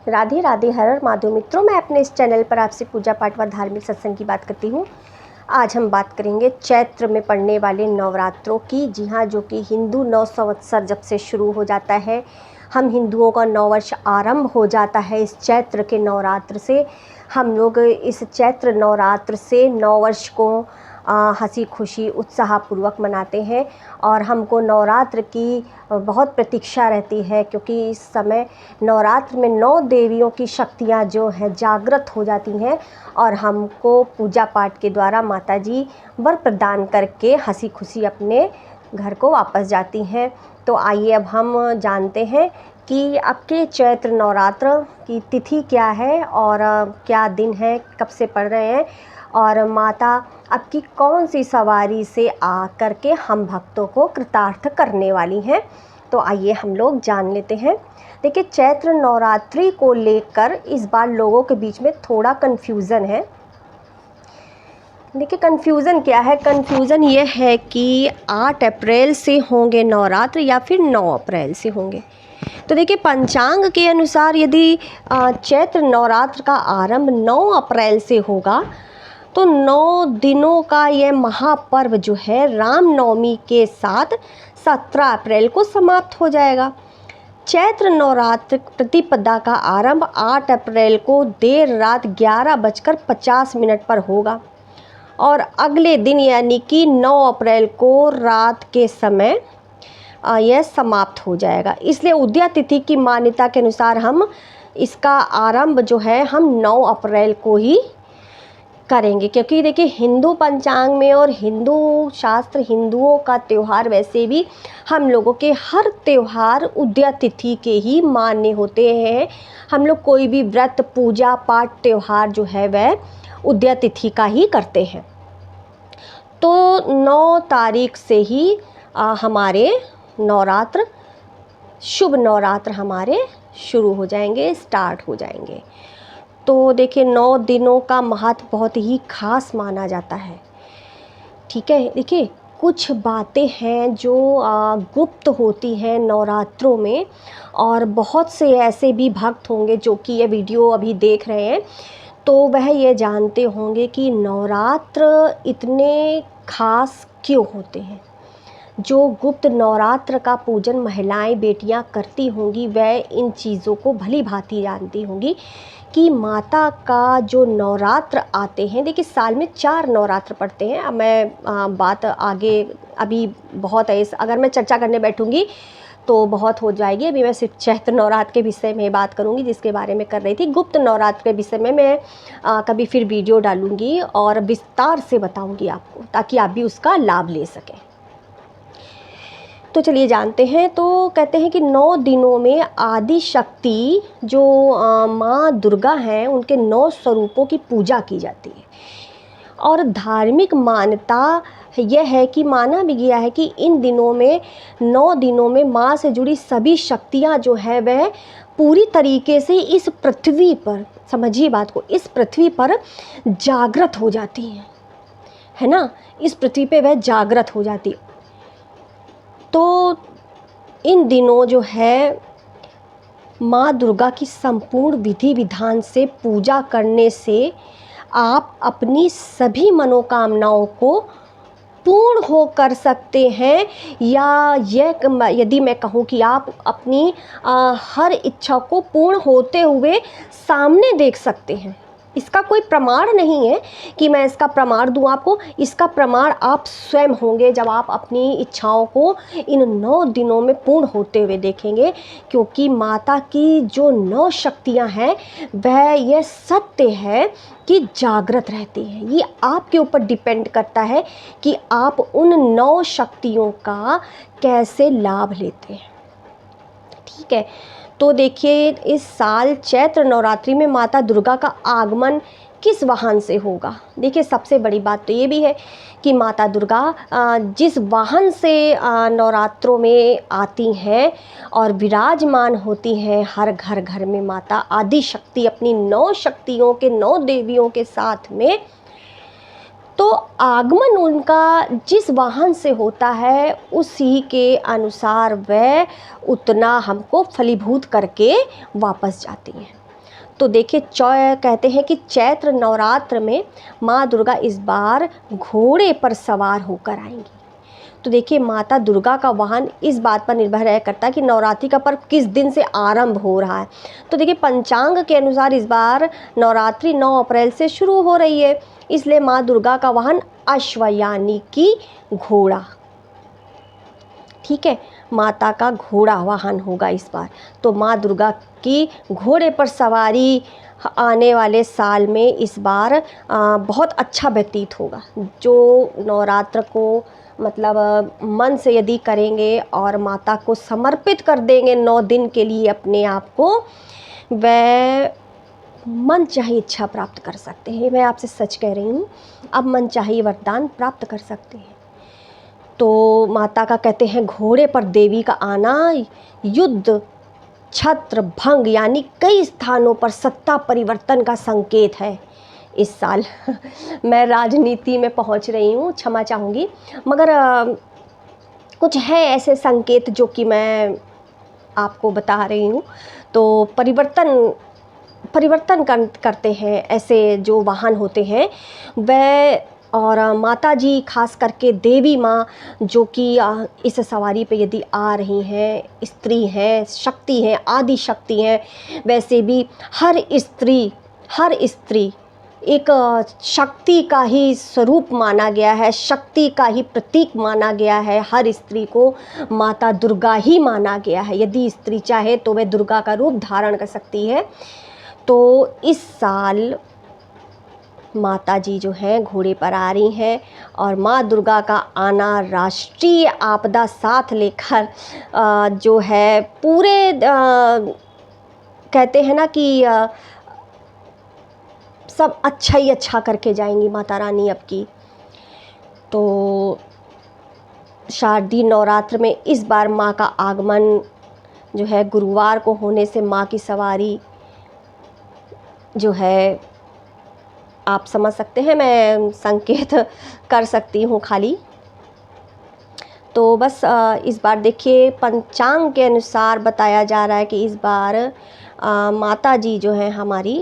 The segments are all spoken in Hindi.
राधे राधे, हर हर महादेव। मित्रों, मैं अपने इस चैनल पर आपसे पूजा पाठ व धार्मिक सत्संग की बात करती हूँ। आज हम बात करेंगे चैत्र में पड़ने वाले नवरात्रों की। जी हाँ, जो कि हिंदू नव संवत्सर जब से शुरू हो जाता है, हम हिंदुओं का नववर्ष आरंभ हो जाता है इस चैत्र के नवरात्र से। हम लोग इस चैत्र नवरात्र से नववर्ष को हंसी खुशी उत्साहपूर्वक मनाते हैं और हमको नवरात्र की बहुत प्रतीक्षा रहती है, क्योंकि इस समय नवरात्र में 9 देवियों की शक्तियाँ जो हैं जागृत हो जाती हैं और हमको पूजा पाठ के द्वारा माता जी वर प्रदान करके हंसी खुशी अपने घर को वापस जाती हैं। तो आइए अब हम जानते हैं कि आपके चैत्र नवरात्र की तिथि क्या है और क्या दिन है, कब से पड़ रहे हैं और माता आपकी कौन सी सवारी से आ कर के हम भक्तों को कृतार्थ करने वाली हैं। तो आइए हम लोग जान लेते हैं। देखिए, चैत्र नवरात्रि को लेकर इस बार लोगों के बीच में थोड़ा कन्फ्यूज़न है। देखिए, कन्फ्यूज़न क्या है? कन्फ्यूज़न ये है कि 8 अप्रैल से होंगे नवरात्र या फिर 9 अप्रैल से होंगे। तो देखिए, पंचांग के अनुसार यदि चैत्र नवरात्र का आरंभ 9 अप्रैल से होगा तो 9 दिनों का ये महापर्व जो है रामनवमी के साथ 17 अप्रैल को समाप्त हो जाएगा। चैत्र नवरात्र प्रतिपदा का आरंभ 8 अप्रैल को देर रात 11:50 पर होगा और अगले दिन यानी कि 9 अप्रैल को रात के समय यह समाप्त हो जाएगा। इसलिए उदया तिथि की मान्यता के अनुसार हम इसका आरंभ जो है हम 9 अप्रैल को ही करेंगे, क्योंकि देखिए हिंदू पंचांग में और हिंदू शास्त्र, हिंदुओं का त्यौहार वैसे भी हम लोगों के हर त्यौहार उदया तिथि के ही मान्य होते हैं। हम लोग कोई भी व्रत, पूजा पाठ, त्यौहार जो है वह उदया तिथि का ही करते हैं। तो 9 तारीख से ही हमारे नवरात्र, शुभ नवरात्र हमारे शुरू हो जाएंगे, स्टार्ट हो जाएंगे। तो देखिए, 9 दिनों का महत्व बहुत ही खास माना जाता है। ठीक है, देखिए कुछ बातें हैं जो गुप्त होती हैं नवरात्रों में, और बहुत से ऐसे भी भक्त होंगे जो कि ये वीडियो अभी देख रहे हैं तो वह ये जानते होंगे कि नवरात्र इतने खास क्यों होते हैं। जो गुप्त नवरात्र का पूजन महिलाएं, बेटियां करती होंगी वह इन चीज़ों को भली भांति जानती होंगी कि माता का जो नवरात्र आते हैं। देखिए, साल में 4 नवरात्र पड़ते हैं। अब मैं बात आगे अभी बहुत है, अगर मैं चर्चा करने बैठूंगी तो बहुत हो जाएगी। अभी मैं सिर्फ चैत्र नवरात्र के विषय में बात करूंगी, जिसके बारे में कर रही थी। गुप्त नवरात्र के विषय में मैं कभी फिर वीडियो डालूंगी और विस्तार से बताऊंगी आपको, ताकि आप भी उसका लाभ ले सकें। तो चलिए जानते हैं। तो कहते हैं कि 9 दिनों में आदि शक्ति जो माँ दुर्गा हैं उनके 9 स्वरूपों की पूजा की जाती है। और धार्मिक मान्यता यह है कि माना भी गया है कि इन दिनों में, 9 दिनों में माँ से जुड़ी सभी शक्तियाँ जो है वह पूरी तरीके से इस पृथ्वी पर, समझिए बात को, इस पृथ्वी पर जागृत हो जाती हैं, है ना। इस पृथ्वी पे वह जागृत हो जाती। तो इन दिनों जो है माँ दुर्गा की संपूर्ण विधि विधान से पूजा करने से आप अपनी सभी मनोकामनाओं को पूर्ण हो कर सकते हैं, या यदि मैं कहूँ कि आप अपनी हर इच्छा को पूर्ण होते हुए सामने देख सकते हैं। इसका कोई प्रमाण नहीं है कि मैं इसका प्रमाण दूं आपको। इसका प्रमाण आप स्वयं होंगे जब आप अपनी इच्छाओं को इन 9 दिनों में पूर्ण होते हुए देखेंगे, क्योंकि माता की जो 9 शक्तियां हैं वह यह सत्य है कि जागृत रहती हैं। ये आपके ऊपर डिपेंड करता है कि आप उन 9 शक्तियों का कैसे लाभ लेते हैं। ठीक है, तो देखिए, इस साल चैत्र नवरात्रि में माता दुर्गा का आगमन किस वाहन से होगा। देखिए, सबसे बड़ी बात तो ये भी है कि माता दुर्गा जिस वाहन से नवरात्रों में आती हैं और विराजमान होती हैं हर घर घर में, माता आदि शक्ति अपनी 9 शक्तियों के, 9 देवियों के साथ में, तो आगमन उनका जिस वाहन से होता है उसी के अनुसार वह उतना हमको फलीभूत करके वापस जाती हैं। तो देखिए कहते हैं कि चैत्र नवरात्र में माँ दुर्गा इस बार घोड़े पर सवार होकर आएंगी। तो देखिए माता दुर्गा का वाहन इस बात पर निर्भर रह करता है कि नवरात्रि का पर्व किस दिन से आरंभ हो रहा है। तो देखिए पंचांग के अनुसार इस बार नवरात्रि 9 अप्रैल से शुरू हो रही है, इसलिए माँ दुर्गा का वाहन अश्व यानी कि घोड़ा, ठीक है, माता का घोड़ा वाहन होगा इस बार। तो माँ दुर्गा की घोड़े पर सवारी आने वाले साल में इस बार बहुत अच्छा व्यतीत होगा। जो नवरात्र को मतलब मन से यदि करेंगे और माता को समर्पित कर देंगे 9 दिन के लिए अपने आप को, वह मन चाहे इच्छा प्राप्त कर सकते हैं। मैं आपसे सच कह रही हूँ, अब मन चाहे वरदान प्राप्त कर सकते हैं। तो माता का कहते हैं घोड़े पर देवी का आना युद्ध, छत्र भंग यानी कई स्थानों पर सत्ता परिवर्तन का संकेत है इस साल। मैं राजनीति में पहुंच रही हूँ, क्षमा चाहूँगी, मगर कुछ है ऐसे संकेत जो कि मैं आपको बता रही हूँ। तो परिवर्तन करते हैं ऐसे जो वाहन होते हैं वह। और माता जी खास करके देवी माँ जो कि इस सवारी पे यदि आ रही हैं, स्त्री हैं, शक्ति हैं, आदि शक्ति हैं, वैसे भी हर स्त्री एक शक्ति का ही स्वरूप माना गया है, शक्ति का ही प्रतीक माना गया है। हर स्त्री को माता दुर्गा ही माना गया है। यदि स्त्री चाहे तो वह दुर्गा का रूप धारण कर सकती है। तो इस साल माता जी जो हैं घोड़े पर आ रही हैं और माँ दुर्गा का आना राष्ट्रीय आपदा साथ लेकर जो है पूरे कहते हैं ना कि सब अच्छा ही अच्छा करके जाएंगी माता रानी अब की। तो शारदीय नवरात्र में इस बार माँ का आगमन जो है गुरुवार को होने से माँ की सवारी जो है आप समझ सकते हैं, मैं संकेत कर सकती हूँ खाली। तो बस इस बार देखिए पंचांग के अनुसार बताया जा रहा है कि इस बार माता जी जो है हमारी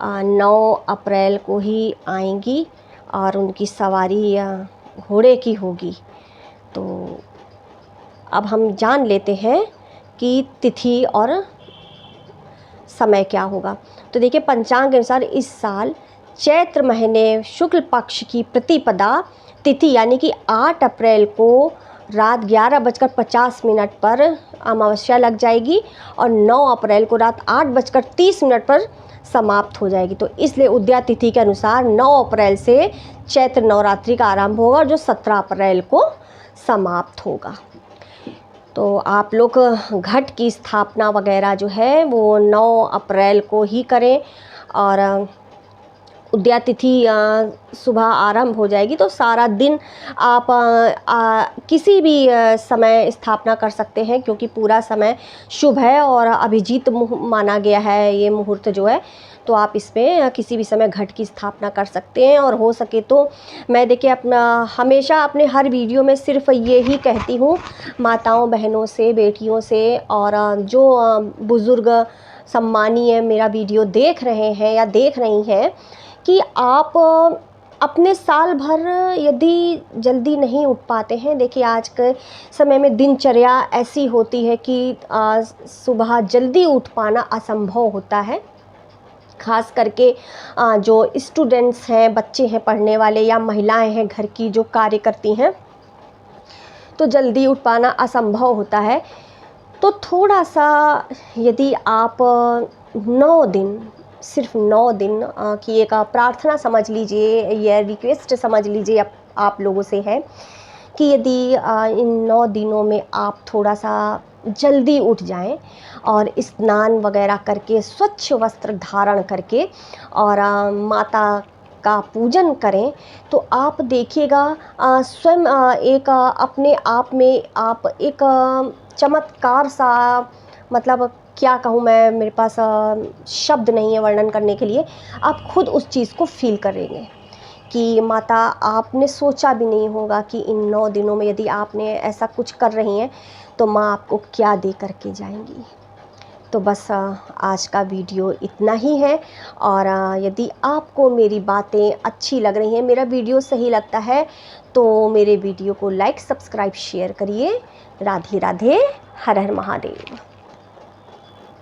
9 अप्रैल को ही आएंगी और उनकी सवारी घोड़े की होगी। तो अब हम जान लेते हैं कि तिथि और समय क्या होगा। तो देखिए पंचांग के अनुसार इस साल चैत्र महीने शुक्ल पक्ष की प्रतिपदा तिथि यानी कि 8 अप्रैल को रात 11:50 पर अमावस्या लग जाएगी और 9 अप्रैल को रात 8:30 पर समाप्त हो जाएगी। तो इसलिए उदया तिथि के अनुसार 9 अप्रैल से चैत्र नवरात्रि का आरंभ होगा और जो 17 अप्रैल को समाप्त होगा। तो आप लोग घट की स्थापना वगैरह जो है वो 9 अप्रैल को ही करें और उदया तिथि सुबह आरंभ हो जाएगी। तो सारा दिन आप किसी भी समय स्थापना कर सकते हैं क्योंकि पूरा समय शुभ है और अभिजीत माना गया है ये मुहूर्त जो है। तो आप इसमें किसी भी समय घट की स्थापना कर सकते हैं। और हो सके तो मैं देखिए हमेशा अपने हर वीडियो में सिर्फ ये ही कहती हूँ माताओं बहनों से, बेटियों से और जो बुज़ुर्ग सम्मानीय मेरा वीडियो देख रहे हैं या देख रही हैं कि आप अपने साल भर यदि जल्दी नहीं उठ पाते हैं, देखिए आज के समय में दिनचर्या ऐसी होती है कि सुबह जल्दी उठ पाना असंभव होता है। खास करके जो स्टूडेंट्स हैं, बच्चे हैं पढ़ने वाले या महिलाएं हैं घर की जो कार्य करती हैं, तो जल्दी उठ पाना असंभव होता है। तो थोड़ा सा यदि आप 9 दिन, सिर्फ 9 दिन की एक प्रार्थना समझ लीजिए, यह रिक्वेस्ट समझ लीजिए आप लोगों से है कि यदि इन 9 दिनों में आप थोड़ा सा जल्दी उठ जाएं और स्नान वगैरह करके स्वच्छ वस्त्र धारण करके और माता का पूजन करें तो आप देखिएगा स्वयं एक अपने आप में आप एक चमत्कार सा, मतलब क्या कहूँ मैं, मेरे पास शब्द नहीं है वर्णन करने के लिए। आप खुद उस चीज़ को फील करेंगे कि माता, आपने सोचा भी नहीं होगा कि इन 9 दिनों में यदि आपने ऐसा कुछ कर रही हैं तो माँ आपको क्या दे करके जाएंगी। तो बस आज का वीडियो इतना ही है। और यदि आपको मेरी बातें अच्छी लग रही हैं, मेरा वीडियो सही लगता है, तो मेरे वीडियो को लाइक, सब्सक्राइब, शेयर करिए। राधे राधे, हर हर महादेव।